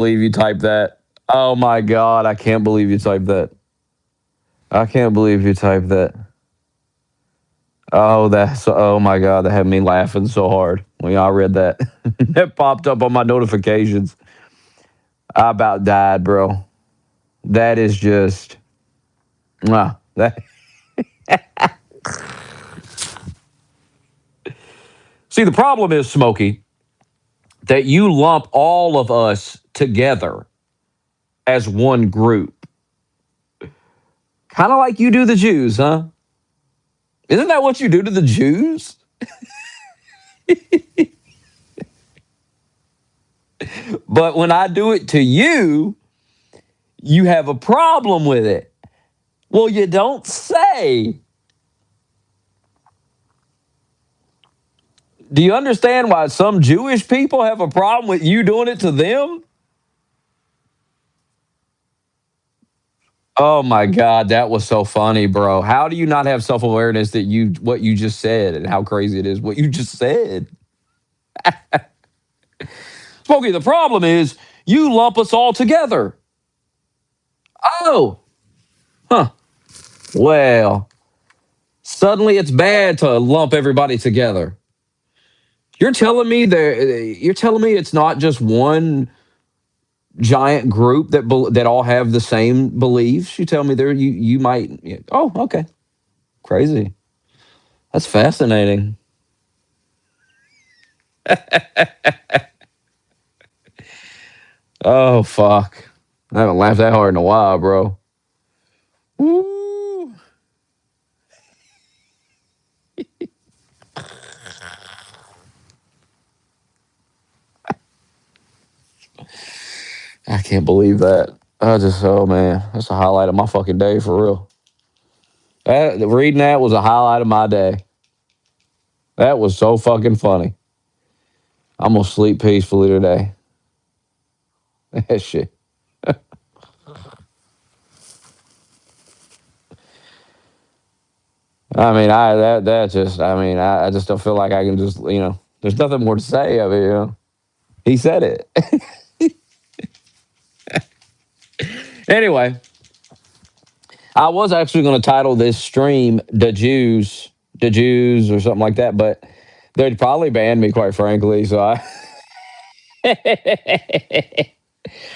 believe you typed that. Oh my God, I can't believe you typed that. I can't believe you typed that. Oh my God, that had me laughing so hard when y'all read that. That popped up on my notifications. I about died, bro. That is just, that. See, the problem is, Smokey, that you lump all of us together as one group. Kind of like you do the Jews, huh? Isn't that what you do to the Jews? But when I do it to you, you have a problem with it. Well, you don't say. Do you understand why some Jewish people have a problem with you doing it to them? Oh my God, that was so funny, bro. How do you not have self-awareness that what you just said and how crazy it is what you just said? Smokey, the problem is you lump us all together. Oh, huh. Well, suddenly it's bad to lump everybody together. You're telling me it's not just one giant group that all have the same beliefs. You tell me you might. Yeah. Oh, okay, crazy. That's fascinating. Oh fuck, I haven't laughed that hard in a while, bro. Woo. I can't believe that. Oh man, that's a highlight of my fucking day for real. Reading that was a highlight of my day. That was so fucking funny. I'm gonna sleep peacefully today. That shit. I mean, I that that just. I mean, I just don't feel like I can just. There's nothing more to say of it. He said it. Anyway, I was actually going to title this stream the Jews," or something like that, but they'd probably ban me, quite frankly. So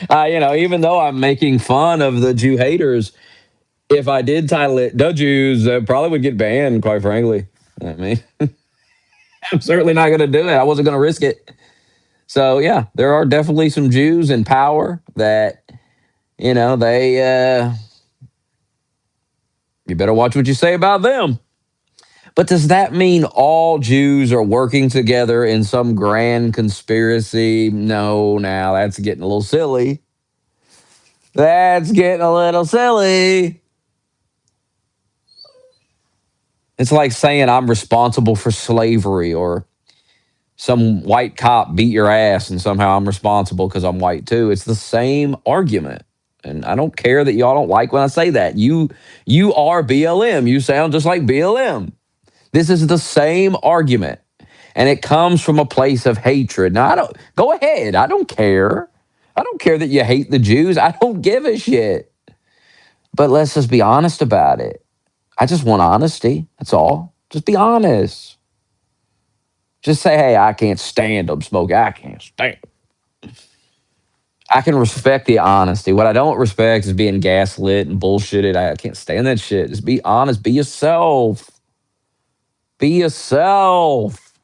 even though I'm making fun of the Jew haters, if I did title it "The Jews," probably would get banned, quite frankly. I mean, I'm certainly not going to do it. I wasn't going to risk it. So yeah, there are definitely some Jews in power that they. You better watch what you say about them. But does that mean all Jews are working together in some grand conspiracy? No, now that's getting a little silly. That's getting a little silly. It's like saying I'm responsible for slavery or some white cop beat your ass and somehow I'm responsible because I'm white too. It's the same argument. And I don't care that y'all don't like when I say that. You are BLM. You sound just like BLM. This is the same argument. And it comes from a place of hatred. Now, I don't go ahead. I don't care. I don't care that you hate the Jews. I don't give a shit. But let's just be honest about it. I just want honesty. That's all. Just be honest. Just say, hey, I can't stand them, Smokey. I can't stand them. I can respect the honesty. What I don't respect is being gaslit and bullshitted. I can't stand that shit. Just be honest. Be yourself. Be yourself.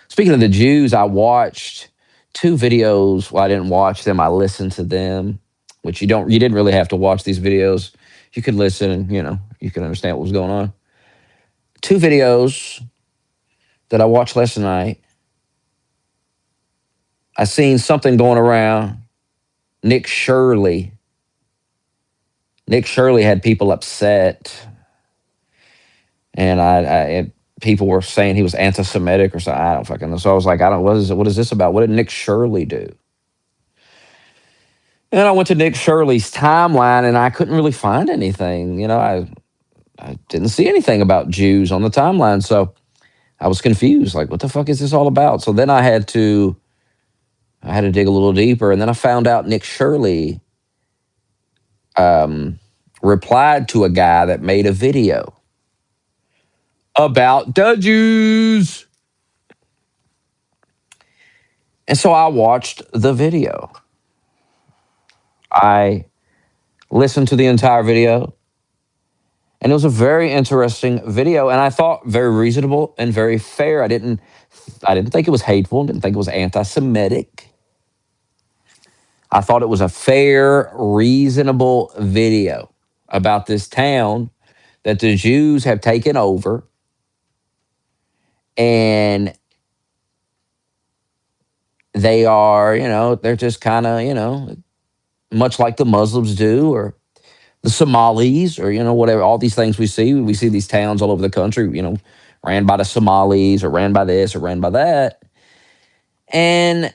Speaking of the Jews, I watched two videos. Well, I didn't watch them. I listened to them, which you didn't really have to watch these videos. You could listen and, you could understand what was going on. Two videos that I watched last night. I seen something going around. Nick Shirley had people upset. And people were saying he was anti-Semitic or something. I don't fucking know. So I was like, what is this about? What did Nick Shirley do? And I went to Nick Shirley's timeline and I couldn't really find anything. I didn't see anything about Jews on the timeline. So I was confused. Like, what the fuck is this all about? So then I had to I had to dig a little deeper, and then I found out Nick Shirley um, replied to a guy that made a video about the Jews. And so I watched the video. I listened to the entire video, and it was a very interesting video, and I thought very reasonable and very fair. I didn't think it was hateful, didn't think it was anti-Semitic. I thought it was a fair, reasonable video about this town that the Jews have taken over, and they are, they're just kind of, much like the Muslims do, or the Somalis, or, whatever, all these things we see. We see these towns all over the country, ran by the Somalis, or ran by this, or ran by that. And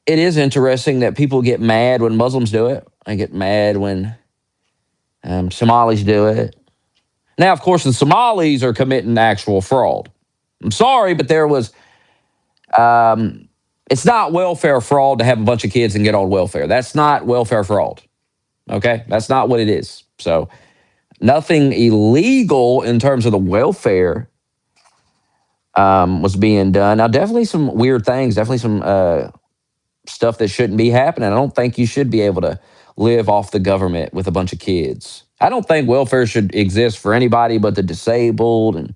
it is interesting that people get mad when Muslims do it. They get mad when Somalis do it. Now, of course, the Somalis are committing actual fraud. I'm sorry, but there was, it's not welfare fraud to have a bunch of kids and get on welfare. That's not welfare fraud. Okay? That's not what it is. So, nothing illegal in terms of the welfare was being done. Now, definitely some weird things, definitely some stuff that shouldn't be happening. I don't think you should be able to live off the government with a bunch of kids. I don't think welfare should exist for anybody but the disabled and,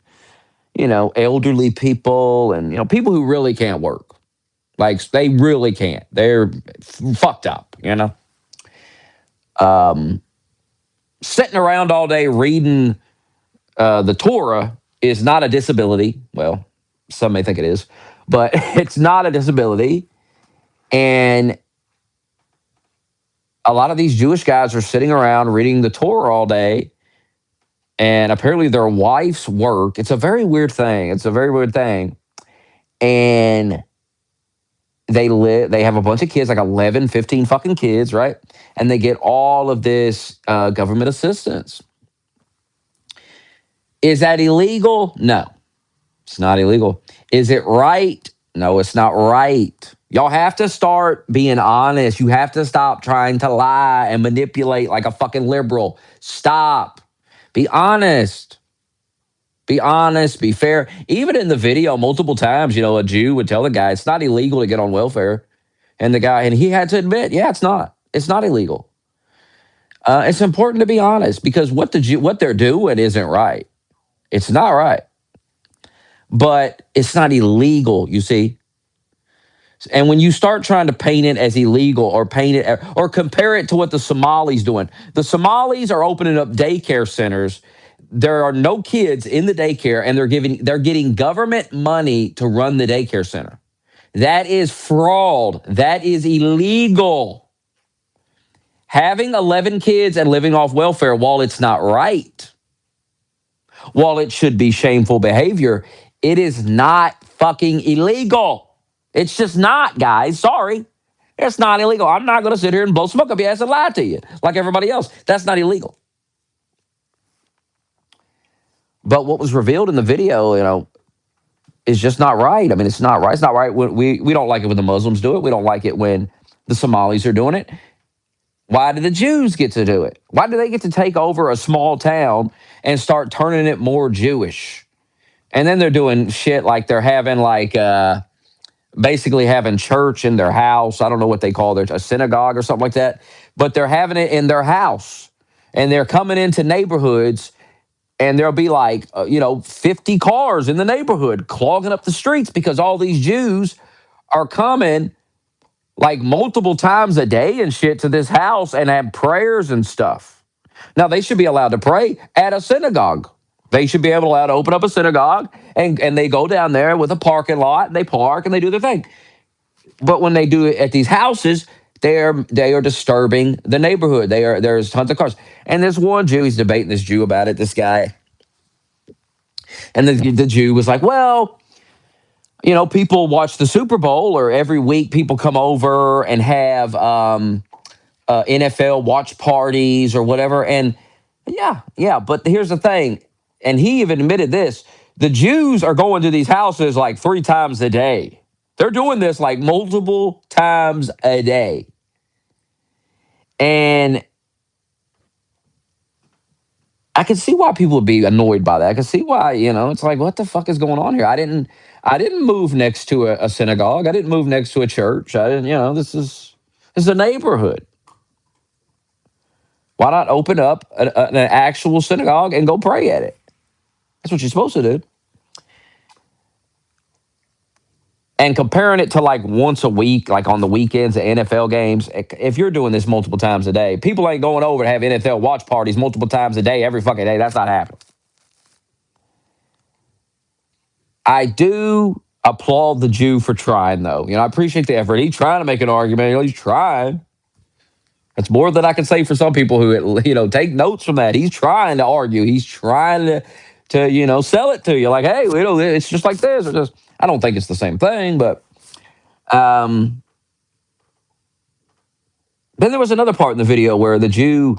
elderly people and, people who really can't work. Like, they really can't. They're fucked up, Sitting around all day reading the Torah is not a disability. Well, some may think it is, but it's not a disability. And a lot of these Jewish guys are sitting around reading the Torah all day, and apparently their wives work. It's a very weird thing. And they have a bunch of kids, like 11, 15 fucking kids, right? And they get all of this government assistance. Is that illegal? No, it's not illegal. Is it right? No, it's not right. Y'all have to start being honest. You have to stop trying to lie and manipulate like a fucking liberal. Stop. Be honest. Be honest. Be fair. Even in the video, multiple times, a Jew would tell the guy it's not illegal to get on welfare. And he had to admit, yeah, it's not. It's not illegal. It's important to be honest because what they're doing isn't right. It's not right. But it's not illegal, you see. And when you start trying to paint it as illegal or or compare it to what the Somalis doing, the Somalis are opening up daycare centers. There are no kids in the daycare, and they're getting government money to run the daycare center. That is fraud. That is illegal. Having 11 kids and living off welfare, while it's not right, while it should be shameful behavior, it is not fucking illegal. It's just not, guys. Sorry. It's not illegal. I'm not going to sit here and blow smoke up your ass and lie to you like everybody else. That's not illegal. But what was revealed in the video, is just not right. I mean, it's not right. It's not right. We don't like it when the Muslims do it. We don't like it when the Somalis are doing it. Why do the Jews get to do it? Why do they get to take over a small town and start turning it more Jewish? And then they're doing shit like they're having basically having church in their house. I don't know what they call a synagogue or something like that. But they're having it in their house. And they're coming into neighborhoods and there'll be 50 cars in the neighborhood clogging up the streets because all these Jews are coming like multiple times a day and shit to this house and have prayers and stuff. Now, they should be allowed to pray at a synagogue. They should be allowed to open up a synagogue and they go down there with a parking lot and they park and they do their thing. But when they do it at these houses, they are disturbing the neighborhood. There's tons of cars. And there's one Jew, he's debating this Jew about it, this guy. And the Jew was like, well, people watch the Super Bowl, or every week people come over and have NFL watch parties or whatever. And yeah. But here's the thing. And he even admitted this. The Jews are going to these houses like 3 times a day. They're doing this like multiple times a day. And I can see why people would be annoyed by that. I can see why, it's like, what the fuck is going on here? I didn't move next to a synagogue. I didn't move next to a church. I didn't, this is a neighborhood. Why not open up an actual synagogue and go pray at it? That's what you're supposed to do. And comparing it to like once a week, like on the weekends at NFL games, if you're doing this multiple times a day, people ain't going over to have NFL watch parties multiple times a day, every fucking day. That's not happening. I do applaud the Jew for trying, though. I appreciate the effort. He's trying to make an argument. He's trying. That's more than I can say for some people who, take notes from that. He's trying to argue. He's trying to sell it to you. Like, hey, it's just like this. Or just, I don't think it's the same thing, but then there was another part in the video where the Jew,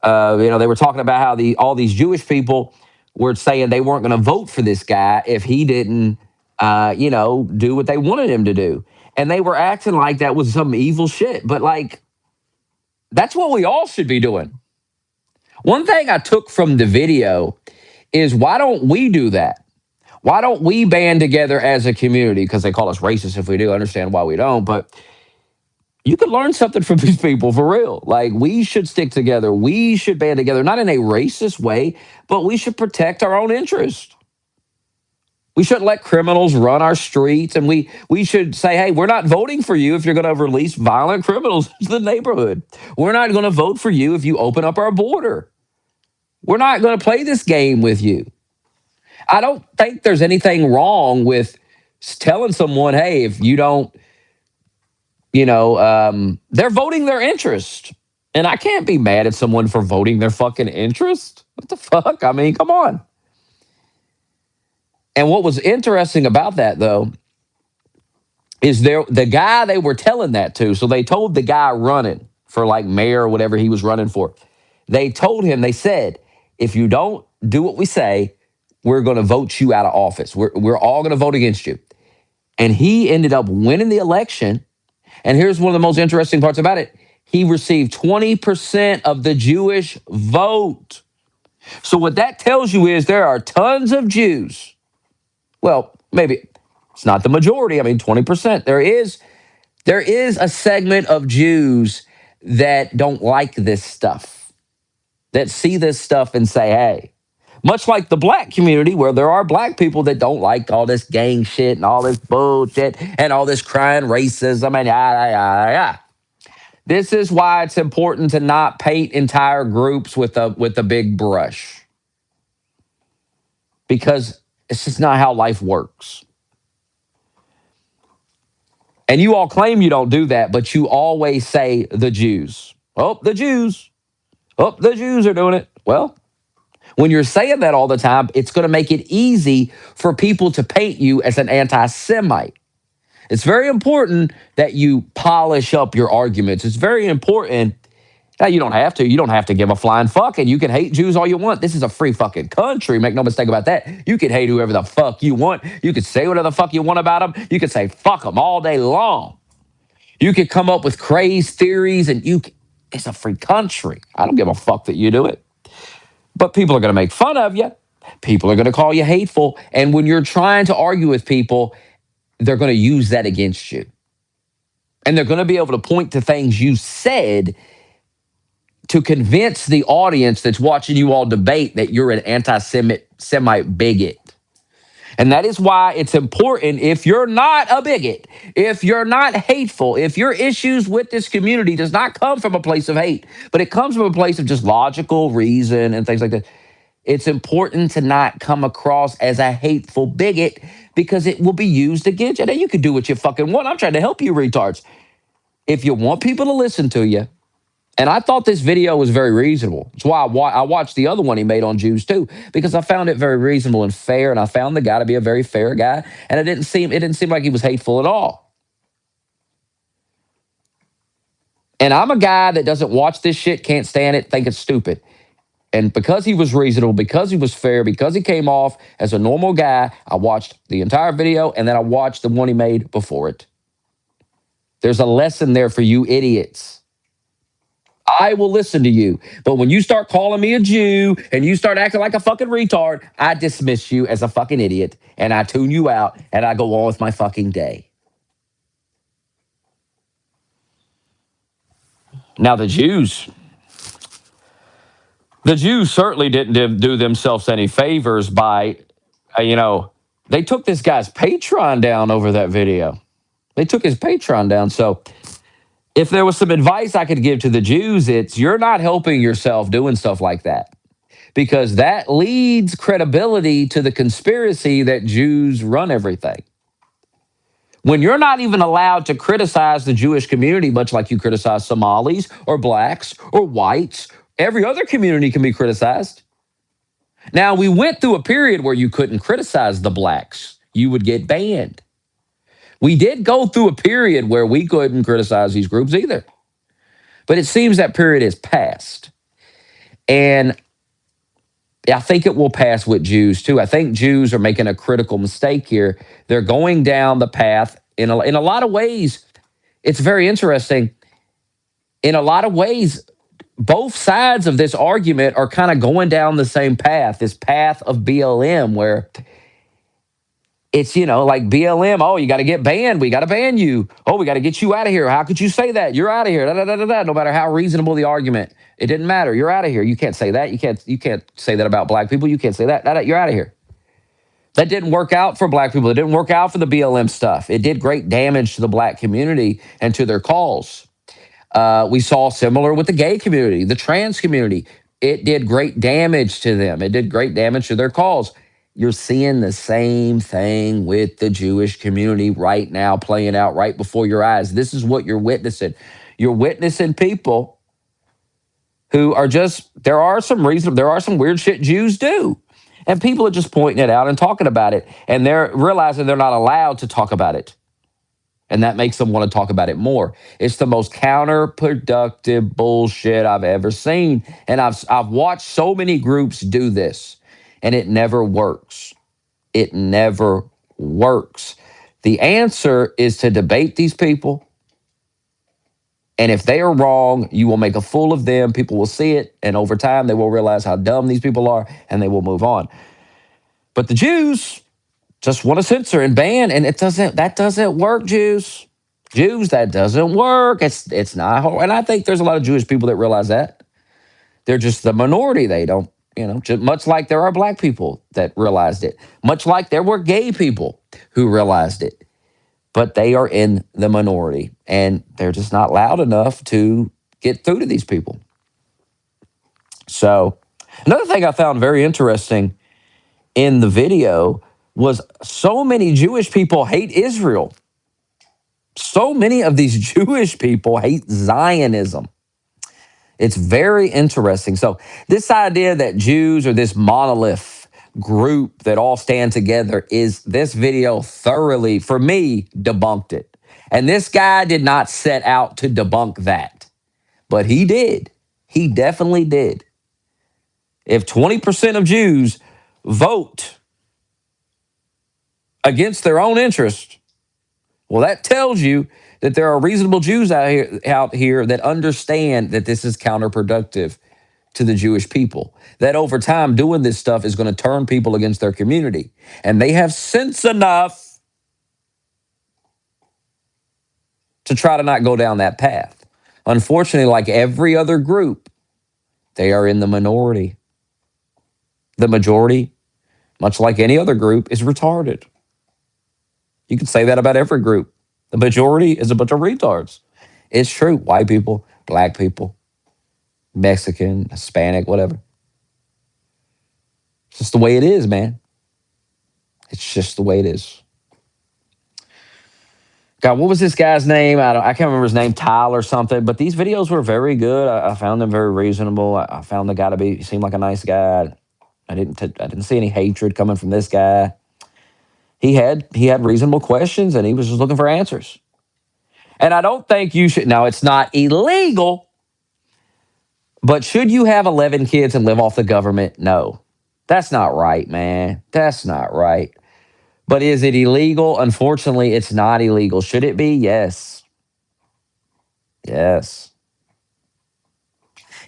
they were talking about how all these Jewish people were saying they weren't going to vote for this guy if he didn't, do what they wanted him to do. And they were acting like that was some evil shit. But like, that's what we all should be doing. One thing I took from the video is, why don't we do that? Why don't we band together as a community? Because they call us racist if we do. I understand why we don't. But you could learn something from these people for real. Like, we should stick together. We should band together, not in a racist way, but we should protect our own interest. We shouldn't let criminals run our streets, and we should say, hey, we're not voting for you if you're going to release violent criminals into the neighborhood. We're not going to vote for you if you open up our border. We're not going to play this game with you. I don't think there's anything wrong with telling someone, hey, if you don't, they're voting their interest. And I can't be mad at someone for voting their fucking interest. What the fuck? I mean, come on. And what was interesting about that, though, is the guy they were telling that to. So they told the guy running for like mayor or whatever he was running for. They told him, they said, if you don't do what we say, we're going to vote you out of office. We're all going to vote against you. And he ended up winning the election. And here's one of the most interesting parts about it. He received 20% of the Jewish vote. So what that tells you is there are tons of Jews. Well, maybe it's not the majority. I mean, 20%. There is a segment of Jews that don't like this stuff, that see this stuff and say, hey, much like the black community, where there are black people that don't like all this gang shit and all this bullshit and all this crying racism and yada, yada, yada. This is why it's important to not paint entire groups with a big brush, because it's just not how life works. And you all claim you don't do that, but you always say the Jews. Oh, the Jews. Oh, the Jews are doing it. Well, when you're saying that all the time, it's going to make it easy for people to paint you as an anti-Semite. It's very important that you polish up your arguments. It's very important. Now, you don't have to. You don't have to give a flying fuck, and you can hate Jews all you want. This is a free fucking country. Make no mistake about that. You can hate whoever the fuck you want. You can say whatever the fuck you want about them. You can say fuck them all day long. You could come up with crazy theories, and it's a free country. I don't give a fuck that you do it. But people are going to make fun of you. People are going to call you hateful. And when you're trying to argue with people, they're going to use that against you. And they're going to be able to point to things you said to convince the audience that's watching you all debate that you're an anti-Semite bigot. And that is why it's important, if you're not a bigot, if you're not hateful, if your issues with this community does not come from a place of hate, but it comes from a place of just logical reason and things like that, it's important to not come across as a hateful bigot, because it will be used against you. Now, you can do what you fucking want. I'm trying to help you retards. If you want people to listen to you, and I thought this video was very reasonable. That's why I watched the other one he made on Jews too, because I found it very reasonable and fair, and I found the guy to be a very fair guy, and it didn't seem like he was hateful at all. And I'm a guy that doesn't watch this shit, can't stand it, think it's stupid. And because he was reasonable, because he was fair, because he came off as a normal guy, I watched the entire video and then I watched the one he made before it. There's a lesson there for you idiots. I will listen to you. But when you start calling me a Jew and you start acting like a fucking retard, I dismiss you as a fucking idiot and I tune you out and I go on with my fucking day. Now, the Jews certainly didn't do themselves any favors by, they took this guy's Patreon down over that video. They took his Patreon down. So if there was some advice I could give to the Jews, it's you're not helping yourself doing stuff like that, because that leads credibility to the conspiracy that Jews run everything. When you're not even allowed to criticize the Jewish community, much like you criticize Somalis or blacks or whites, every other community can be criticized. Now, we went through a period where you couldn't criticize the blacks. You would get banned. We did go through a period where we couldn't criticize these groups either. But it seems that period is past. And I think it will pass with Jews too. I think Jews are making a critical mistake here. They're going down the path in a lot of ways. It's very interesting. In a lot of ways, both sides of this argument are kind of going down the same path, this path of BLM, where it's, like BLM, oh, you got to get banned. We got to ban you. Oh, we got to get you out of here. How could you say that? You're out of here. Da, da, da, da, da. No matter how reasonable the argument, it didn't matter. You're out of here. You can't say that. You can't say that about black people. You can't say that. You're out of here. That didn't work out for black people. It didn't work out for the BLM stuff. It did great damage to the black community and to their cause. We saw similar with the gay community, the trans community. It did great damage to them. It did great damage to their cause. You're seeing the same thing with the Jewish community right now playing out right before your eyes. This is what you're witnessing. You're witnessing people who are there are some weird shit Jews do. And people are just pointing it out and talking about it. And they're realizing they're not allowed to talk about it. And that makes them want to talk about it more. It's the most counterproductive bullshit I've ever seen. And I've watched so many groups do this, and it never works. It never works. The answer is to debate these people. And if they are wrong, you will make a fool of them. People will see it. And over time, they will realize how dumb these people are, and they will move on. But the Jews just want to censor and ban, and that doesn't work, Jews. That doesn't work. It's not hard. And I think there's a lot of Jewish people that realize that. They're just the minority. They don't, much like there are black people that realized it, much like there were gay people who realized it. But they are in the minority, and they're just not loud enough to get through to these people. So another thing I found very interesting in the video was so many Jewish people hate Israel. So many of these Jewish people hate Zionism. It's very interesting. So this idea that Jews are this monolith group that all stand together this video thoroughly, for me, debunked it. And this guy did not set out to debunk that, but he did. He definitely did. If 20% of Jews vote against their own interest, well, that tells you that there are reasonable Jews out here that understand that this is counterproductive to the Jewish people, that over time doing this stuff is going to turn people against their community. And they have sense enough to try to not go down that path. Unfortunately, like every other group, they are in the minority. The majority, much like any other group, is retarded. You can say that about every group. The majority is a bunch of retards. It's true. White people, black people, Mexican, Hispanic, whatever. It's just the way it is, man. It's just the way it is. God, what was this guy's name? I can't remember his name, Tyler or something. But these videos were very good. I found them very reasonable. I found the guy he seemed like a nice guy. I didn't see any hatred coming from this guy. He had reasonable questions, and he was just looking for answers. And I don't think you should. Now, it's not illegal But should you have 11 kids and live off the government? No. That's not right, man. That's not right. But is it illegal? Unfortunately, it's not illegal. Should it be? Yes. Yes.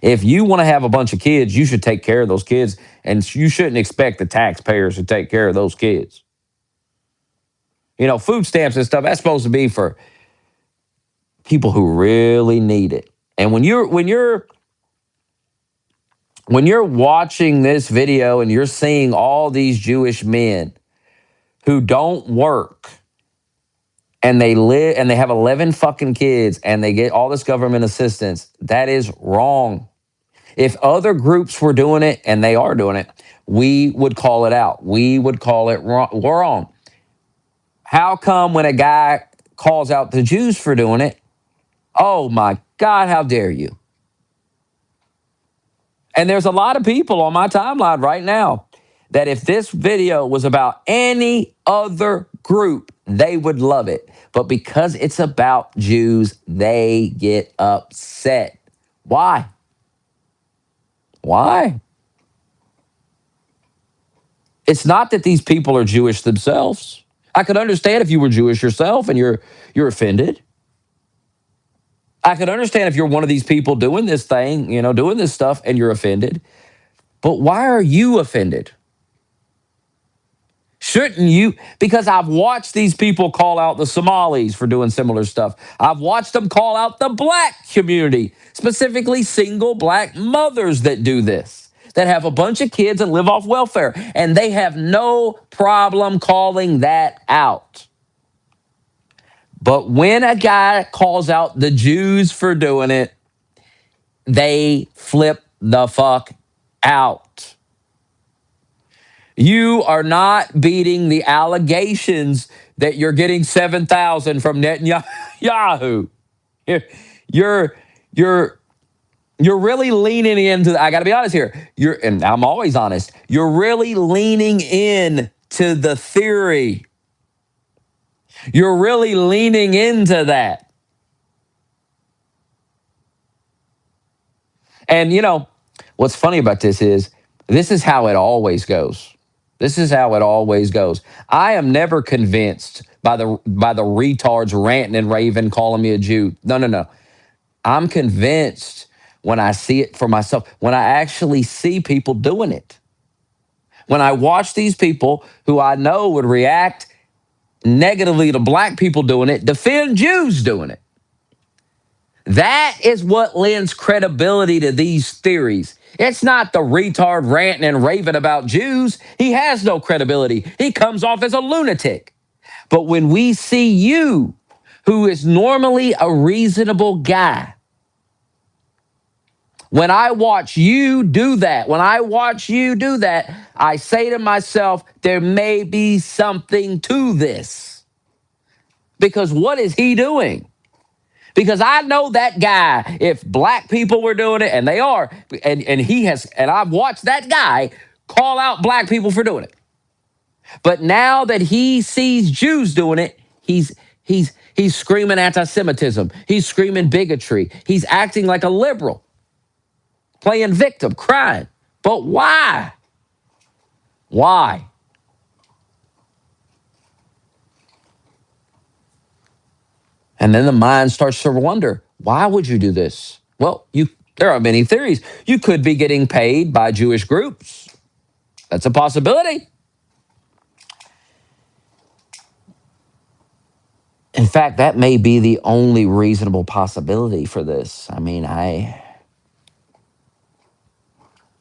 If you want to have a bunch of kids, you should take care of those kids, and you shouldn't expect the taxpayers to take care of those kids. You know, food stamps and stuff, that's supposed to be for people who really need it. And when you're watching this video and you're seeing all these Jewish men who don't work and they live and they have 11 fucking kids and they get all this government assistance, that is wrong. If other groups were doing it, and they are doing it, we would call it out. We would call it wrong. How come when a guy calls out the Jews for doing it, oh my God, how dare you? And there's a lot of people on my timeline right now that if this video was about any other group, they would love it. But because it's about Jews, they get upset. Why? Why? It's not that these people are Jewish themselves. I could understand if you were Jewish yourself and you're offended. I could understand if you're one of these people doing this thing, doing this stuff and you're offended. But why are you offended? Shouldn't you? Because I've watched these people call out the Somalis for doing similar stuff. I've watched them call out the black community, specifically single black mothers that do this, that have a bunch of kids and live off welfare, and they have no problem calling that out. But when a guy calls out the Jews for doing it, they flip the fuck out. You are not beating the allegations that you're getting 7,000 from Netanyahu. You're really leaning into. I got to be honest here. And I'm always honest. You're really leaning in to the theory. You're really leaning into that. And what's funny about this is how it always goes. This is how it always goes. I am never convinced by the retards ranting and raving, calling me a Jew. No. I'm convinced when I see it for myself, when I actually see people doing it. When I watch these people who I know would react negatively to black people doing it, defend Jews doing it. That is what lends credibility to these theories. It's not the retard ranting and raving about Jews. He has no credibility. He comes off as a lunatic. But when we see you, who is normally a reasonable guy, when I watch you do that, I say to myself, there may be something to this. Because what is he doing? Because I know that guy, if black people were doing it, and they are, and I've watched that guy call out black people for doing it. But now that he sees Jews doing it, he's screaming anti-Semitism. He's screaming bigotry. He's acting like a liberal, playing victim, crying. But why? Why? And then the mind starts to wonder, why would you do this? Well, there are many theories. You could be getting paid by Jewish groups. That's a possibility. In fact, that may be the only reasonable possibility for this. I mean, I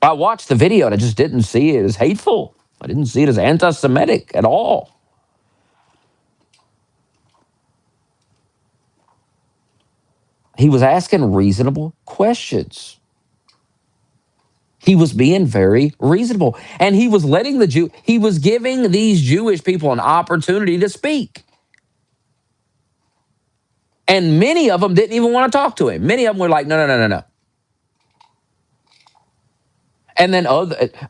watched the video and I just didn't see it as hateful. I didn't see it as anti-Semitic at all. He was asking reasonable questions. He was being very reasonable. And he was he was giving these Jewish people an opportunity to speak. And many of them didn't even want to talk to him. Many of them were like, no. And then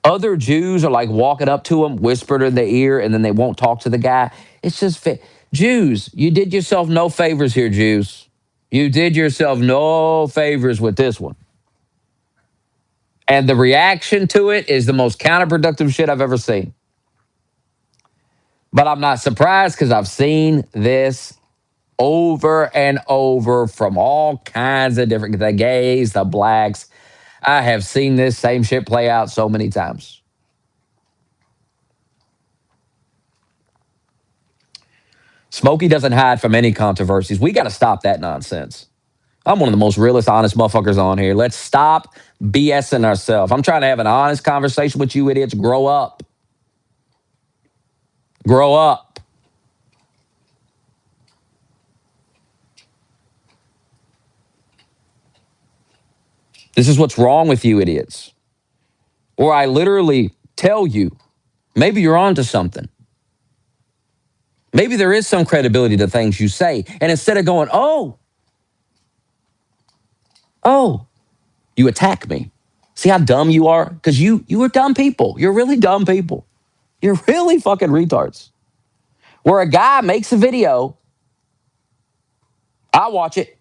other Jews are like walking up to him, whispered in their ear, and then they won't talk to the guy. It's just Jews, you did yourself no favors here, Jews. You did yourself no favors with this one. And the reaction to it is the most counterproductive shit I've ever seen. But I'm not surprised because I've seen this over and over from all kinds of different, the gays, the blacks. I have seen this same shit play out so many times. Smokey doesn't hide from any controversies. We got to stop that nonsense. I'm one of the most realist, honest motherfuckers on here. Let's stop BSing ourselves. I'm trying to have an honest conversation with you idiots. Grow up. Grow up. This is what's wrong with you idiots. Or I literally tell you, maybe you're onto something. Maybe there is some credibility to things you say. And instead of going, oh, you attack me. See how dumb you are? Because you are dumb people. You're really dumb people. You're really fucking retards. Where a guy makes a video, I watch it.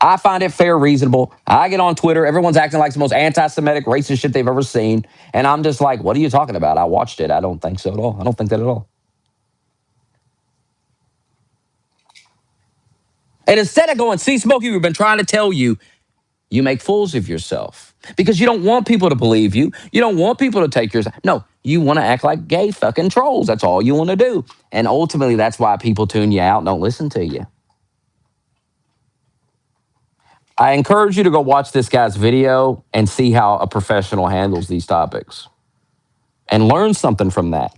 I find it fair, reasonable. I get on Twitter. Everyone's acting like it's the most anti-Semitic, racist shit they've ever seen. And I'm just like, what are you talking about? I watched it. I don't think so at all. I don't think that at all. And instead of going, see, Smokey, we've been trying to tell you, you make fools of yourself because you don't want people to believe you. You don't want people to take your side. No, you want to act like gay fucking trolls. That's all you want to do. And ultimately, that's why people tune you out and don't listen to you. I encourage you to go watch this guy's video and see how a professional handles these topics and learn something from that.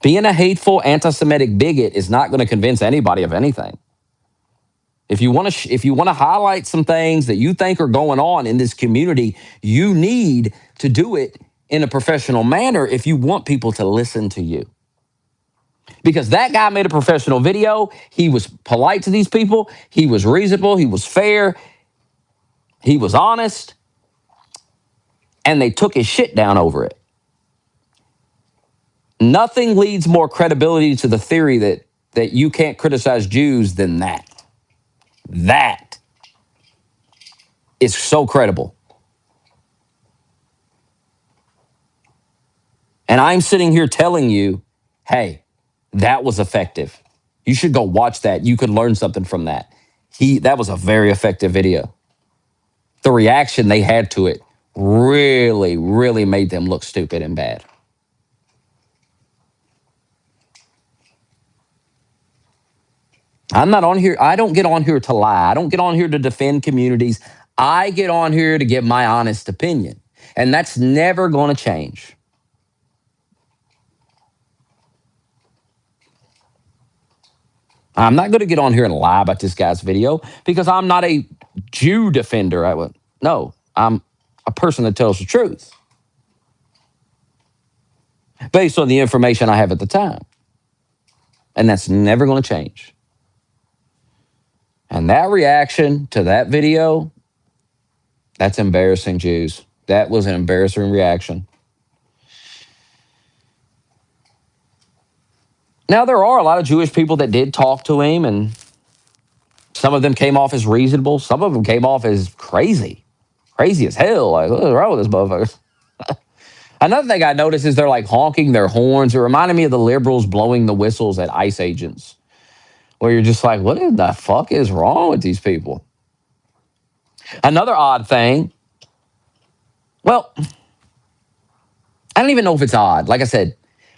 Being a hateful anti-Semitic bigot is not going to convince anybody of anything. If you want to highlight some things that you think are going on in this community, you need to do it in a professional manner if you want people to listen to you. Because that guy made a professional video. He was polite to these people. He was reasonable. He was fair. He was honest. And they took his shit down over it. Nothing leads more credibility to the theory that you can't criticize Jews than that. That is so credible. And I'm sitting here telling you, hey, that was effective. You should go watch that. You could learn something from that. That was a very effective video. The reaction they had to it really, really made them look stupid and bad. I'm not on here. I don't get on here to lie. I don't get on here to defend communities. I get on here to give my honest opinion. And that's never going to change. I'm not going to get on here and lie about this guy's video because I'm not a Jew defender. No, I'm a person that tells the truth based on the information I have at the time. And that's never going to change. And that reaction to that video, that's embarrassing, Jews. That was an embarrassing reaction. Now, there are a lot of Jewish people that did talk to him, and some of them came off as reasonable. Some of them came off as crazy as hell. Like, what's wrong with this motherfucker? Another thing I noticed is they're like honking their horns. It reminded me of the liberals blowing the whistles at ICE agents, where you're just like, what in the fuck is wrong with these people? Another odd thing, well, I don't even know if it's odd. Like I said,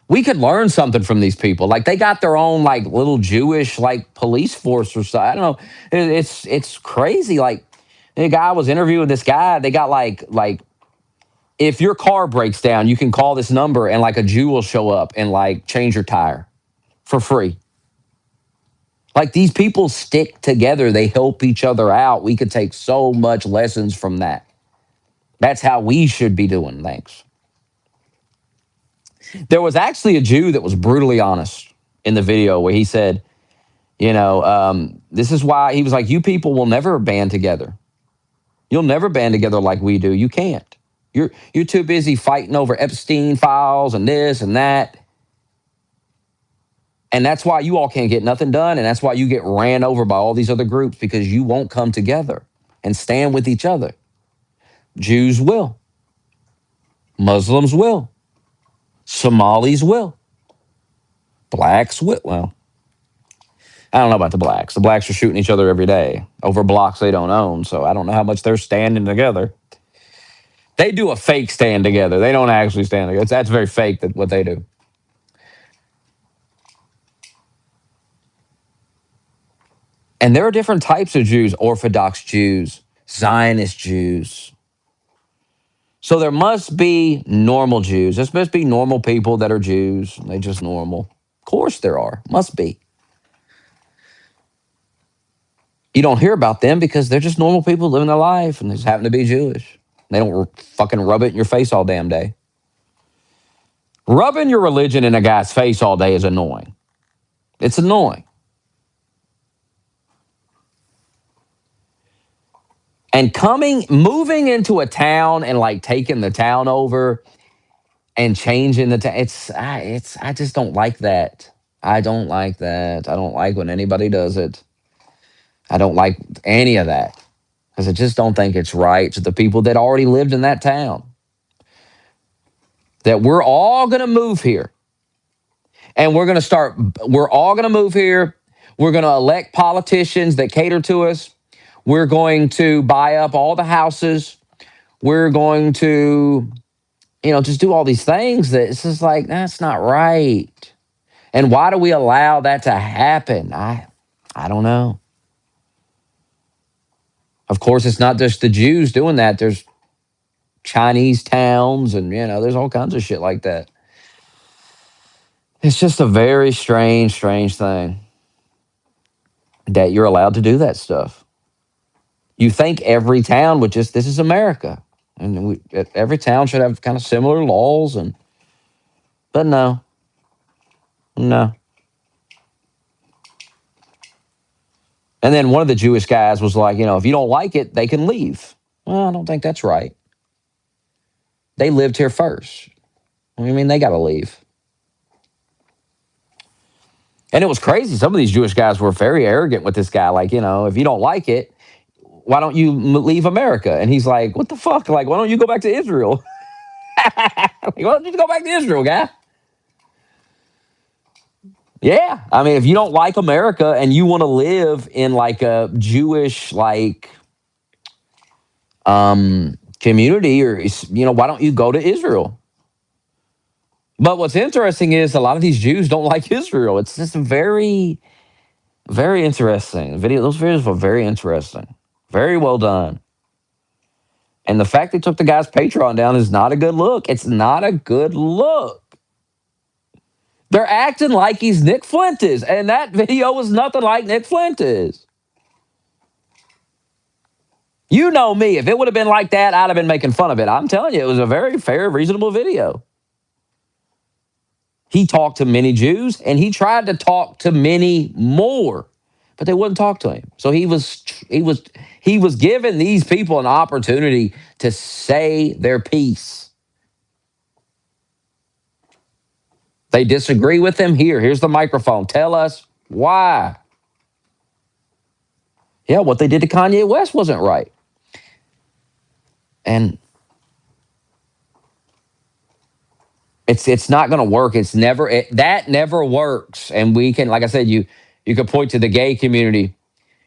we could learn something from these people. Like they got their own like little Jewish like police force or something. I don't know. It's crazy. Like the guy was interviewing this guy. They got like if your car breaks down, you can call this number and like a Jew will show up and like change your tire for free. Like these people stick together. They help each other out. We could take so much lessons from that. That's how we should be doing things. There was actually a Jew that was brutally honest in the video where he said, this is why he was like, you people will never band together. You'll never band together like we do. You can't. You're too busy fighting over Epstein files and this and that. And that's why you all can't get nothing done. And that's why you get ran over by all these other groups because you won't come together and stand with each other. Jews will. Muslims will. Somalis will. Blacks will. Well, I don't know about the blacks. The blacks are shooting each other every day over blocks they don't own. So I don't know how much they're standing together. They do a fake stand together. They don't actually stand together. That's very fake, that what they do. And there are different types of Jews: Orthodox Jews, Zionist Jews. So there must be normal Jews. There must be normal people that are Jews. They're just normal. Of course there are. Must be. You don't hear about them because they're just normal people living their life and they just happen to be Jewish. They don't fucking rub it in your face all damn day. Rubbing your religion in a guy's face all day is annoying. It's annoying. And moving into a town and like taking the town over and changing the town, I just don't like that. I don't like that. I don't like when anybody does it. I don't like any of that because I just don't think it's right to the people that already lived in that town. That we're all going to move here and we're all going to move here. We're going to elect politicians that cater to us. We're going to buy up all the houses. We're going to, just do all these things that it's just like, that's not right. And why do we allow that to happen? I don't know. Of course, it's not just the Jews doing that. There's Chinese towns and, there's all kinds of shit like that. It's just a very strange, strange thing that you're allowed to do that stuff. You think every town would this is America. And every town should have kind of similar laws. But no. No. And then one of the Jewish guys was like, if you don't like it, they can leave. Well, I don't think that's right. They lived here first. I mean, they got to leave. And it was crazy. Some of these Jewish guys were very arrogant with this guy. Like, if you don't like it, why don't you leave America? And he's like, what the fuck? Like, why don't you go back to Israel? Like, why don't you go back to Israel, guy? Yeah. I mean, if you don't like America and you want to live in like a Jewish, community or, why don't you go to Israel? But what's interesting is a lot of these Jews don't like Israel. It's just very, very interesting. Those videos were very interesting. Very well done. And the fact they took the guy's Patreon down is not a good look. It's not a good look. They're acting like he's Nick Fuentes, and that video was nothing like Nick Fuentes. You know me. If it would have been like that, I'd have been making fun of it. I'm telling you, it was a very fair, reasonable video. He talked to many Jews, and he tried to talk to many more, but they wouldn't talk to him. So he was giving these people an opportunity to say their piece. They disagree with him. Here's the microphone. Tell us why. Yeah, what they did to Kanye West wasn't right. And it's not going to work. That never works. And we can, like I said, you could point to the gay community.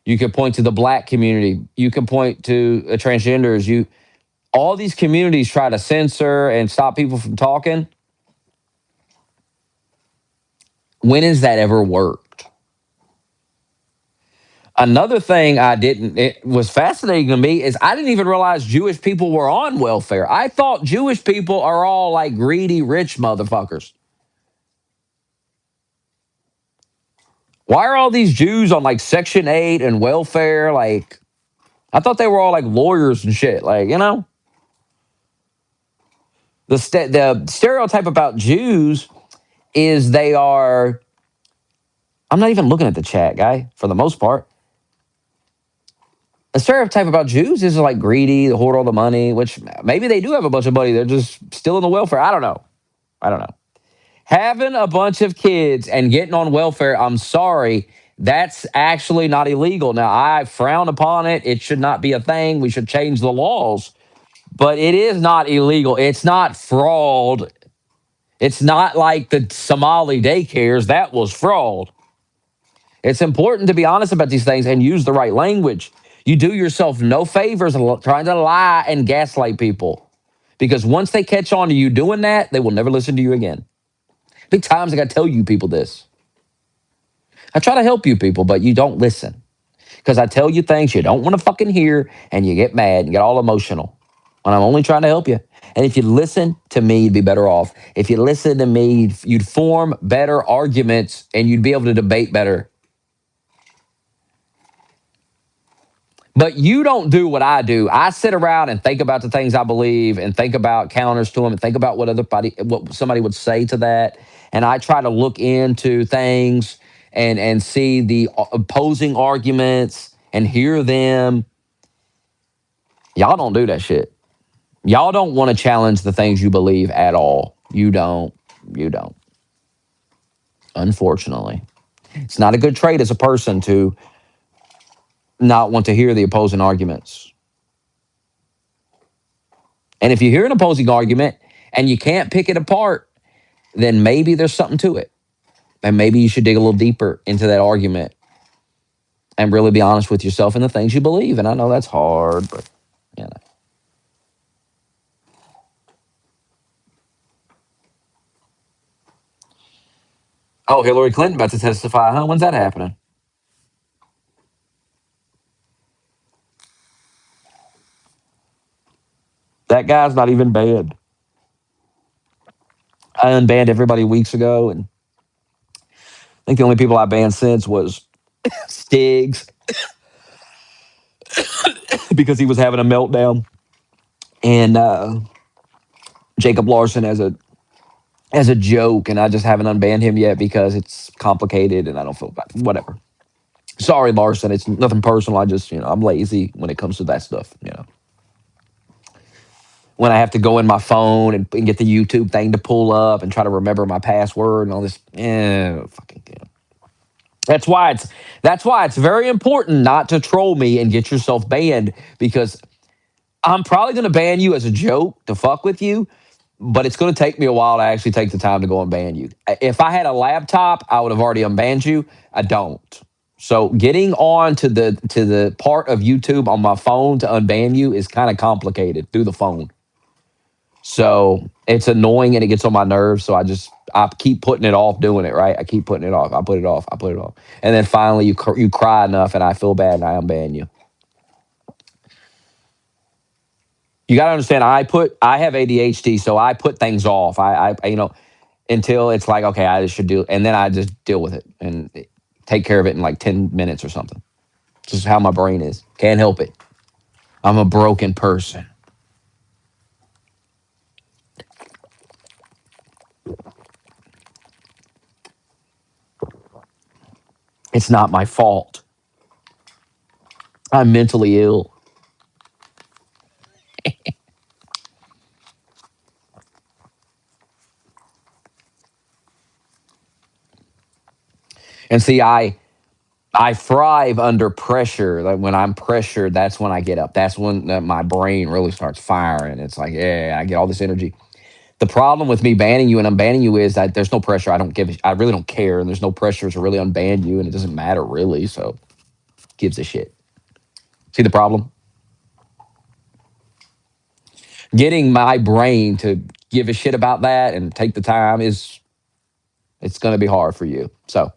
You could point to the black community. You can point to the transgenders. All these communities try to censor and stop people from talking. When has that ever worked? Another thing it was fascinating to me is I didn't even realize Jewish people were on welfare. I thought Jewish people are all like greedy, rich motherfuckers. Why are all these Jews on like Section 8 and welfare? Like, I thought they were all like lawyers and shit. Like, the stereotype about Jews is they are. I'm not even looking at the chat, guy, for the most part. The stereotype about Jews is like greedy, they hoard all the money, which maybe they do have a bunch of money. They're just still in the welfare. I don't know. Having a bunch of kids and getting on welfare, I'm sorry, that's actually not illegal. Now, I frown upon it. It should not be a thing. We should change the laws. But it is not illegal. It's not fraud. It's not like the Somali daycares. That was fraud. It's important to be honest about these things and use the right language. You do yourself no favors trying to lie and gaslight people because once they catch on to you doing that, they will never listen to you again. Big times I got to tell you people this. I try to help you people, but you don't listen because I tell you things you don't want to fucking hear and you get mad and get all emotional when I'm only trying to help you. And if you listen to me, you'd be better off. If you listen to me, you'd form better arguments and you'd be able to debate better. But you don't do what I do. I sit around and think about the things I believe and think about counters to them and think about what somebody would say to that. And I try to look into things and see the opposing arguments and hear them. Y'all don't do that shit. Y'all don't want to challenge the things you believe at all. You don't. You don't. Unfortunately. It's not a good trait as a person to not want to hear the opposing arguments. And if you hear an opposing argument and you can't pick it apart, then maybe there's something to it. And maybe you should dig a little deeper into that argument and really be honest with yourself and the things you believe. And I know that's hard, but you know. Oh, Hillary Clinton about to testify, huh? When's that happening? That guy's not even banned. I unbanned everybody weeks ago, and I think the only people I banned since was Stiggs because he was having a meltdown, and Jacob Larson as a joke, and I just haven't unbanned him yet because it's complicated and I don't feel bad. Whatever. Sorry, Larson. It's nothing personal. I just, I'm lazy when it comes to that stuff. When I have to go in my phone and get the YouTube thing to pull up and try to remember my password and all this, fucking. That's why it's very important not to troll me and get yourself banned because I'm probably going to ban you as a joke to fuck with you, but it's going to take me a while to actually take the time to go and ban you. If I had a laptop, I would have already unbanned you. I don't. So getting on to the part of YouTube on my phone to unban you is kind of complicated through the phone. So it's annoying and it gets on my nerves. So I keep putting it off doing it. Right, I keep putting it off. I put it off. I put it off, and then finally you cry enough, and I feel bad, and I unban you. You got to understand. I have ADHD, so I put things off. Until it's like okay, I should do, and then I just deal with it and take care of it in like 10 minutes or something. This is how my brain is. Can't help it. I'm a broken person. It's not my fault. I'm mentally ill. And see, I thrive under pressure. Like when I'm pressured, that's when I get up. That's when my brain really starts firing. It's like, yeah, I get all this energy. The problem with me banning you and unbanning you is that there's no pressure. I really don't care, and there's no pressure to really unban you, and it doesn't matter really. So, gives a shit. See the problem? Getting my brain to give a shit about that and take the time is it's going to be hard for you. So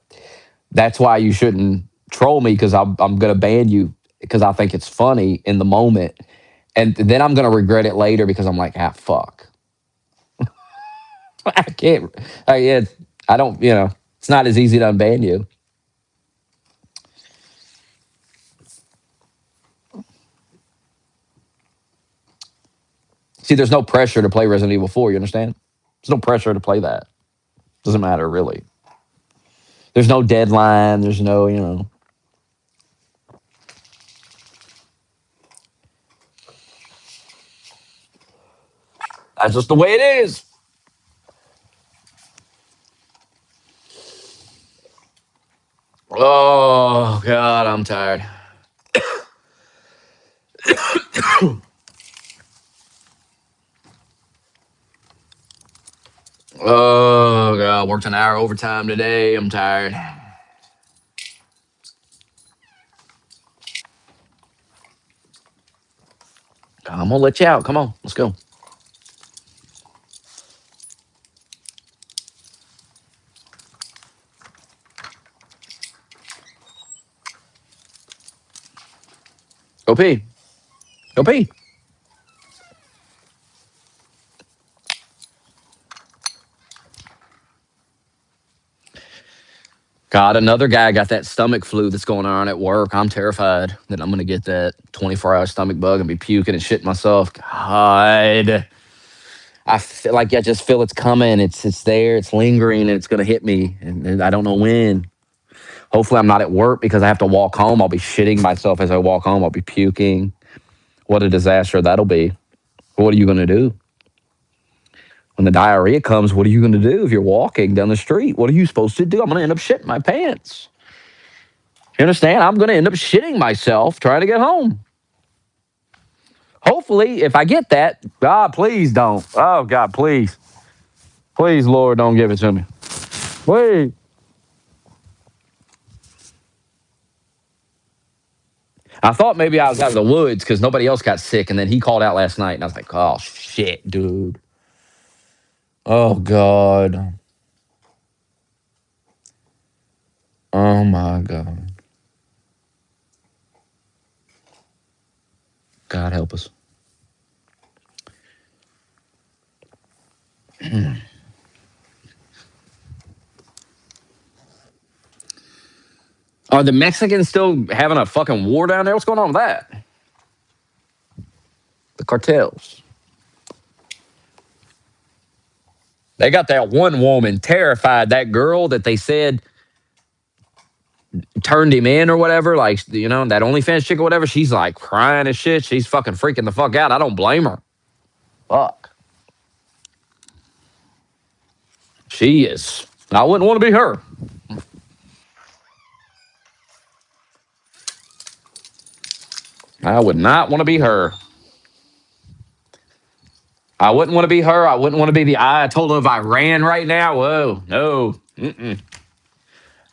that's why you shouldn't troll me because I'm going to ban you because I think it's funny in the moment. And then I'm going to regret it later because I'm like, fuck. I can't, I don't, it's not as easy to unban you. See, there's no pressure to play Resident Evil 4, you understand? There's no pressure to play that. Doesn't matter, really. There's no deadline. There's no. That's just the way it is. Oh, God, I'm tired. Oh god, worked an hour overtime today. I'm tired. I'm gonna let you out. Come on, let's go. Go pee. Go pee. God, another guy got that stomach flu that's going on at work. I'm terrified that I'm gonna get that 24-hour stomach bug and be puking and shitting myself. God, I feel like I just feel it's coming. It's there. It's lingering, and it's gonna hit me, and I don't know when. Hopefully, I'm not at work because I have to walk home. I'll be shitting myself as I walk home. I'll be puking. What a disaster that'll be. What are you gonna do? When the diarrhea comes, what are you going to do if you're walking down the street? What are you supposed to do? I'm going to end up shitting my pants. You understand? I'm going to end up shitting myself trying to get home. Hopefully, if I get that, God, please don't. Oh, God, please. Please, Lord, don't give it to me. Please. I thought maybe I was out of the woods because nobody else got sick. And then he called out last night. And I was like, oh, shit, dude. Oh, God. Oh, my God. God help us. Are the Mexicans still having a fucking war down there? What's going on with that? The cartels. They got that one woman terrified. That girl that they said turned him in or whatever, like, that OnlyFans chick or whatever, she's like crying and shit. She's fucking freaking the fuck out. I don't blame her. Fuck. She is. I wouldn't want to be her. I would not want to be her. I wouldn't want to be her. I wouldn't want to be the Ayatollah of Iran right now. Whoa, no. Mm-mm.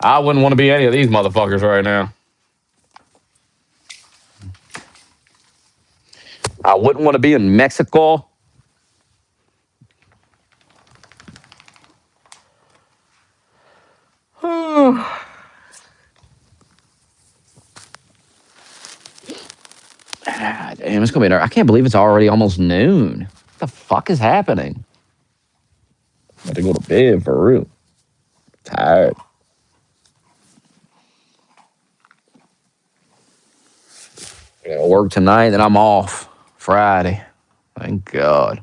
I wouldn't want to be any of these motherfuckers right now. I wouldn't want to be in Mexico. Ah, damn, it's gonna be. I can't believe it's already almost noon. What the fuck is happening? I had to go to bed for real. Tired. I gotta work tonight, then I'm off Friday. Thank God.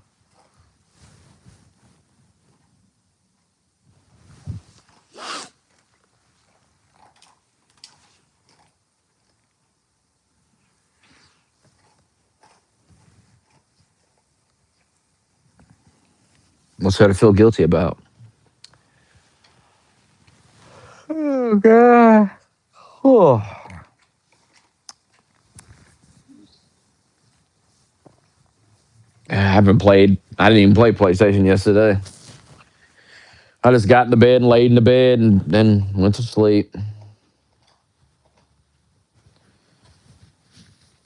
What's there to feel guilty about? Oh God. Oh. I haven't played. I didn't even play PlayStation yesterday. I just got in the bed and laid in the bed and then went to sleep.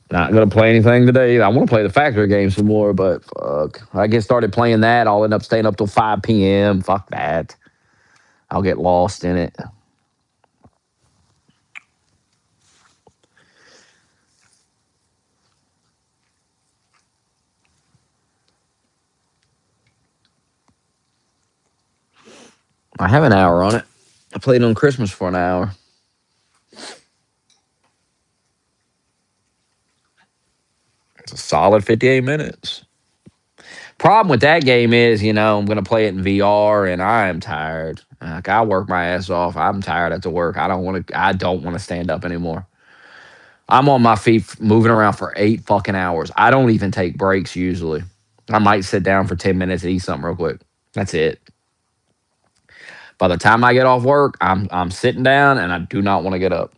Not gonna play anything today. I want to play the factory game some more, but fuck. I get started playing that, I'll end up staying up till 5 p.m. Fuck that. I'll get lost in it. I have an hour on it. I played on Christmas for an hour. It's a solid 58 minutes. Problem with that game is, I'm going to play it in VR and I am tired. Like, I work my ass off. I'm tired after work. I don't want to stand up anymore. I'm on my feet moving around for 8 fucking hours. I don't even take breaks usually. I might sit down for 10 minutes and eat something real quick. That's it. By the time I get off work, I'm sitting down and I do not want to get up.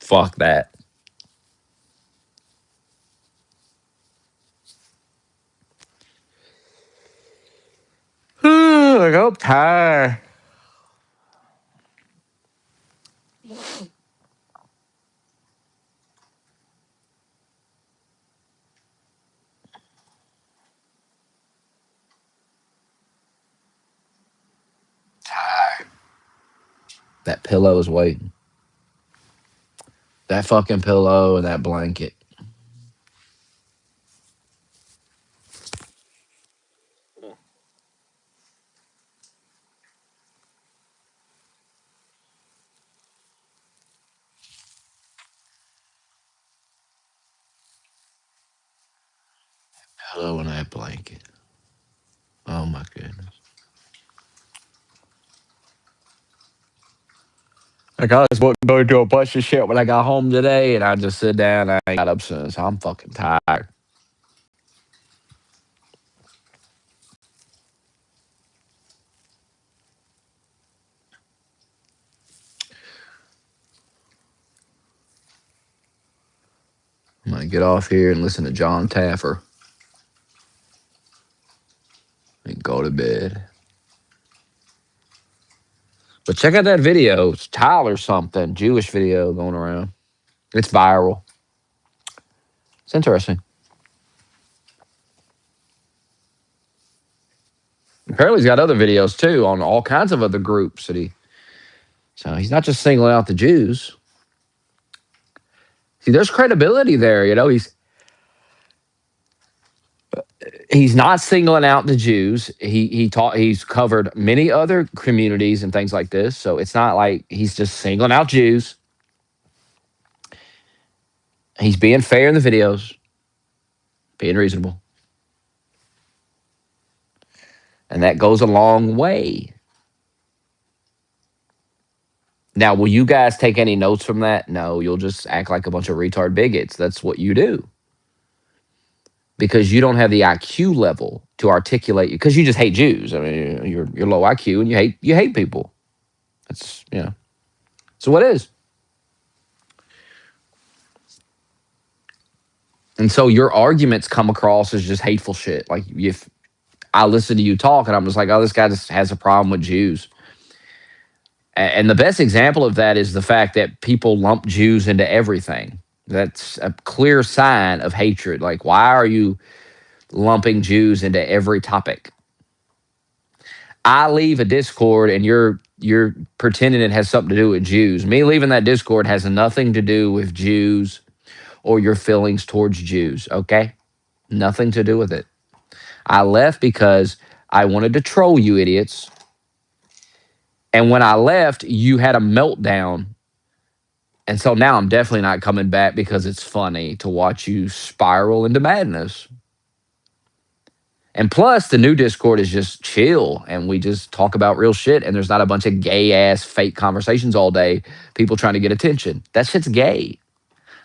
Fuck that. Like, I'm tired. Tired. That pillow is waiting. That fucking pillow and that blanket. Pillow and that blanket. Oh my goodness. Like I was going to do a bunch of shit when I got home today, and I just sit down. I ain't got up since. I'm fucking tired. I'm gonna get off here and listen to John Taffer and go to bed. But check out that video. It's Tyler something, Jewish video going around. It's viral. It's interesting. Apparently, he's got other videos too on all kinds of other groups that he. So he's not just singling out the Jews. See, there's credibility there. You know, he's not singling out the Jews. He's covered many other communities and things like this. So it's not like he's just singling out Jews. He's being fair in the videos, being reasonable. And that goes a long way. Now, will you guys take any notes from that? No, you'll just act like a bunch of retard bigots. That's what you do. Because you don't have the IQ level to articulate, because you just hate Jews. I mean, you're low IQ and you hate people. That's, you know. So what is? And so your arguments come across as just hateful shit. Like if I listen to you talk and I'm just like, oh, this guy just has a problem with Jews. And the best example of that is the fact that people lump Jews into everything. That's a clear sign of hatred. Like, why are you lumping Jews into every topic? I leave a Discord and you're pretending it has something to do with Jews. Me leaving that Discord has nothing to do with Jews or your feelings towards Jews, okay? Nothing to do with it. I left because I wanted to troll you idiots. And when I left, you had a meltdown. And so now I'm definitely not coming back because it's funny to watch you spiral into madness. And plus, the new Discord is just chill and we just talk about real shit. And there's not a bunch of gay ass fake conversations all day, people trying to get attention. That shit's gay.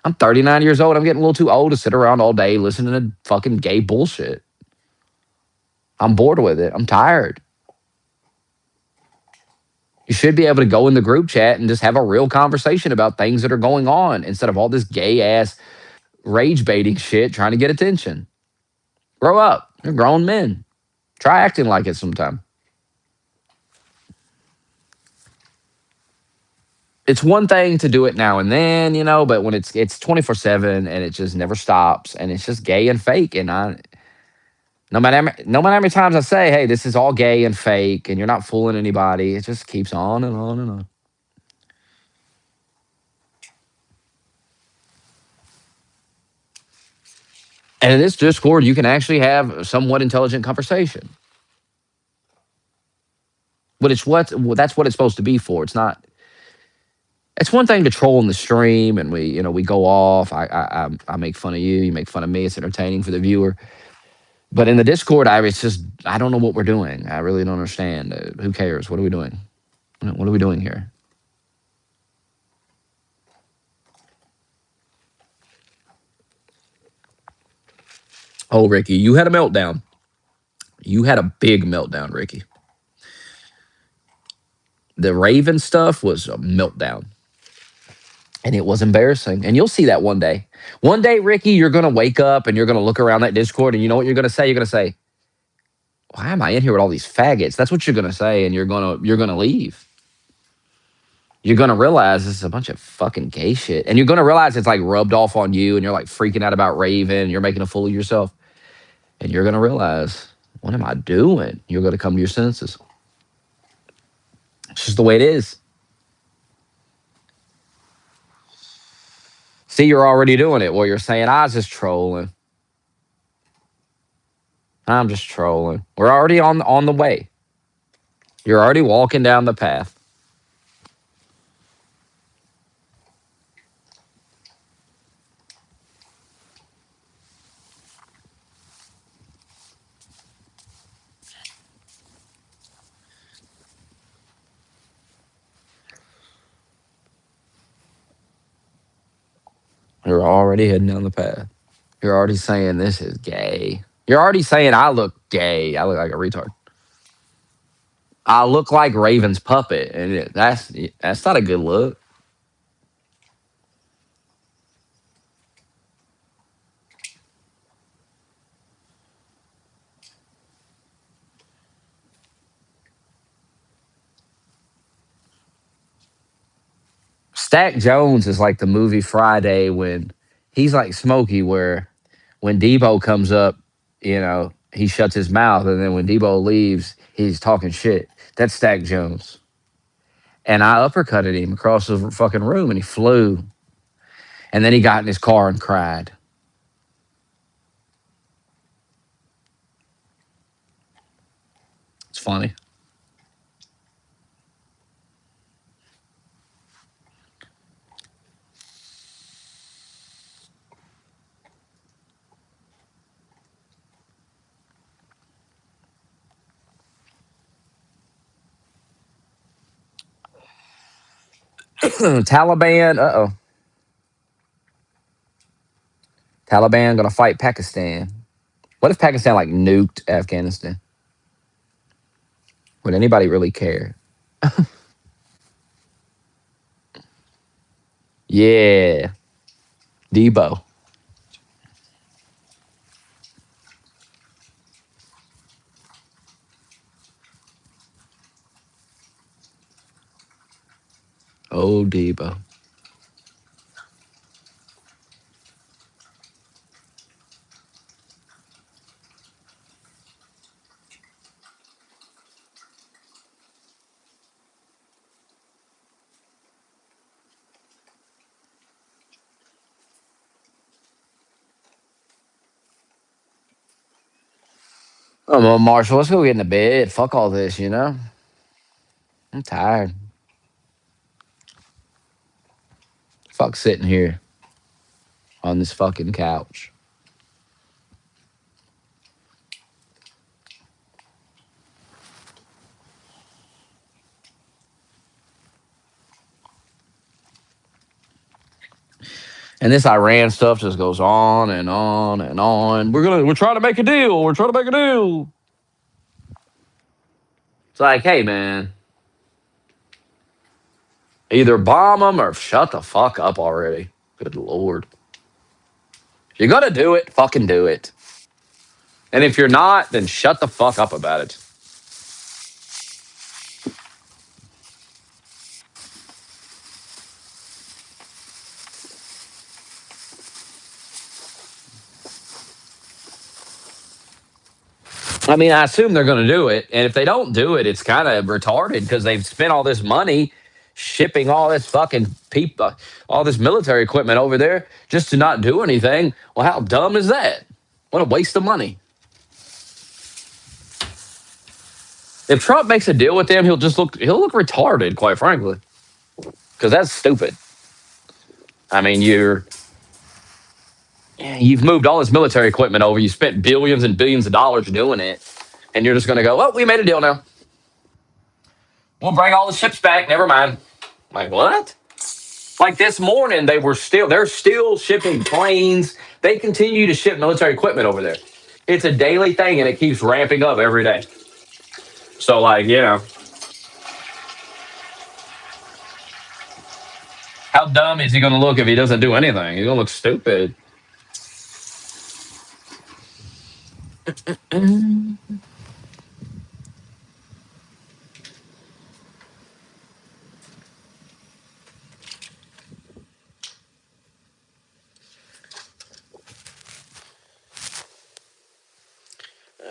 I'm 39 years old. I'm getting a little too old to sit around all day listening to fucking gay bullshit. I'm bored with it. I'm tired. You should be able to go in the group chat and just have a real conversation about things that are going on instead of all this gay ass rage baiting shit trying to get attention. Grow up. You're grown men. Try acting like it sometime. It's one thing to do it now and then, you know, but when it's 24/7 and it just never stops and it's just gay and fake. And no matter how many times I say, hey, this is all gay and fake and you're not fooling anybody, it just keeps on and on and on. And in this Discord, you can actually have somewhat intelligent conversation. But that's what it's supposed to be for. It's not. It's one thing to troll in the stream, and we go off. I make fun of you. You make fun of me. It's entertaining for the viewer. But in the Discord, I don't know what we're doing. I really don't understand. Who cares? What are we doing? What are we doing here? Oh, Ricky, you had a meltdown. You had a big meltdown, Ricky. The Raven stuff was a meltdown. And it was embarrassing. And you'll see that one day. One day, Ricky, you're going to wake up and you're going to look around that Discord and you know what you're going to say? You're going to say, why am I in here with all these faggots? That's what you're gonna say, and you're gonna leave. You're gonna realize this is a bunch of fucking gay shit, and you're gonna realize it's like rubbed off on you, and you're like freaking out about Raven, and you're making a fool of yourself, and you're gonna realize, what am I doing? You're gonna come to your senses. It's just the way it is. See, you're already doing it. Well, you're saying I was just trolling. I'm just trolling. We're already on the way. You're already walking down the path. You're already heading down the path. You're already saying this is gay. You're already saying I look gay. I look like a retard. I look like Raven's puppet, and that's not a good look. Stack Jones is like the movie Friday when he's like Smokey, where when Debo comes up, he shuts his mouth, and then when Debo leaves, he's talking shit. That's Stack Jones. And I uppercutted him across the fucking room, and he flew. And then he got in his car and cried. It's funny. Taliban, uh-oh. Taliban gonna fight Pakistan. What if Pakistan like nuked Afghanistan? Would anybody really care? Yeah, Debo. Oh, Debo. Oh, Marshall, let's go get into bed. Fuck all this. I'm tired. Fuck sitting here on this fucking couch. And this Iran stuff just goes on and on and on. We're trying to make a deal. We're trying to make a deal. It's like, hey man, either bomb them or shut the fuck up already. Good lord. If you're gonna do it, fucking do it. And if you're not, then shut the fuck up about it. I mean, I assume they're going to do it. And if they don't do it, it's kind of retarded because they've spent all this money shipping all this fucking people, all this military equipment over there just to not do anything. Well, how dumb is that? What a waste of money. If Trump makes a deal with them, he'll look retarded, quite frankly, because that's stupid. I mean, you've moved all this military equipment over. You spent billions and billions of dollars doing it, and you're just going to go, "Oh, we made a deal now. We'll bring all the ships back. Never mind." Like what? Like this morning, they're still shipping planes. They continue to ship military equipment over there. It's a daily thing, and it keeps ramping up every day. So, like, how dumb is he going to look if he doesn't do anything? He's going to look stupid.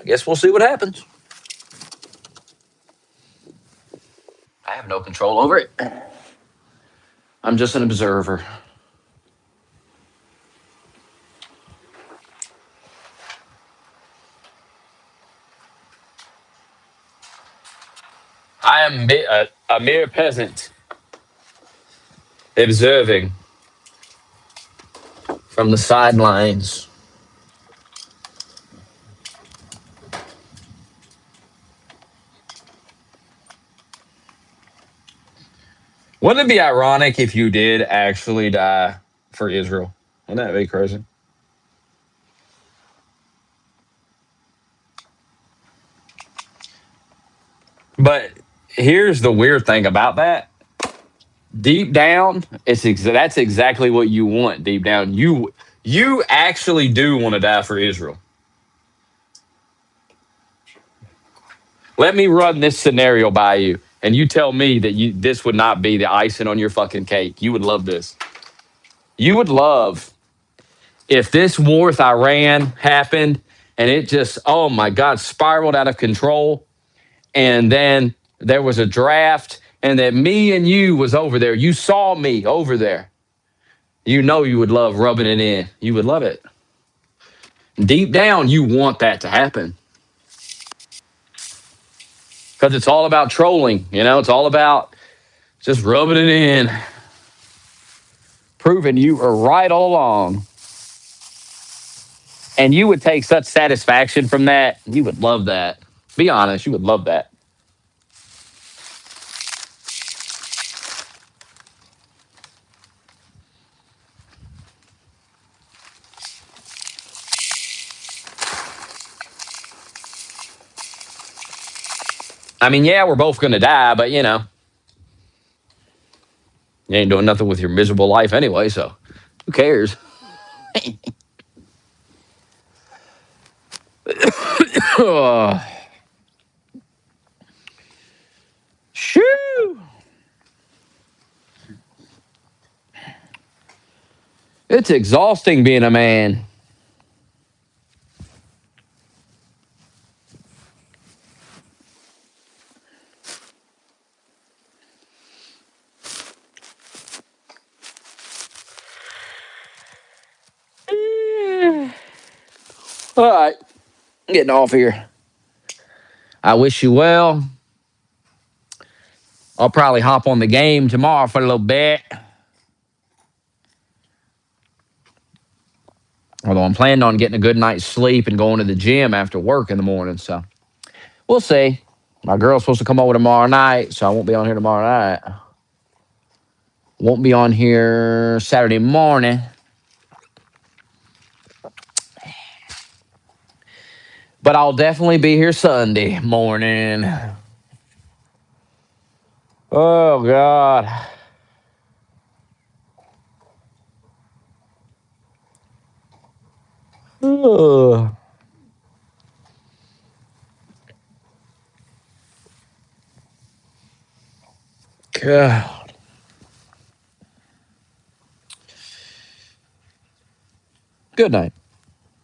I guess we'll see what happens. I have no control over it. I'm just an observer. I am a mere peasant observing from the sidelines. Wouldn't it be ironic if you did actually die for Israel? Wouldn't that be crazy? But here's the weird thing about that. Deep down, that's exactly what you want. Deep down, you actually do want to die for Israel. Let me run this scenario by you, and you tell me that this would not be the icing on your fucking cake. You would love this. You would love if this war with Iran happened and it just, oh my God, spiraled out of control. And then there was a draft and that me and you was over there. You saw me over there. You know you would love rubbing it in. You would love it. Deep down, you want that to happen. Because it's all about trolling. It's all about just rubbing it in. Proving you were right all along. And you would take such satisfaction from that. You would love that. Be honest, you would love that. I mean, yeah, we're both going to die, but you ain't doing nothing with your miserable life anyway, so who cares? Oh, shoo! It's exhausting being a man. All right, I'm getting off here. I wish you well. I'll probably hop on the game tomorrow for a little bit. Although I'm planning on getting a good night's sleep and going to the gym after work in the morning. So we'll see. My girl's supposed to come over tomorrow night, so I won't be on here tomorrow night. Won't be on here Saturday morning. But I'll definitely be here Sunday morning. Oh, God. Oh, God. Good night.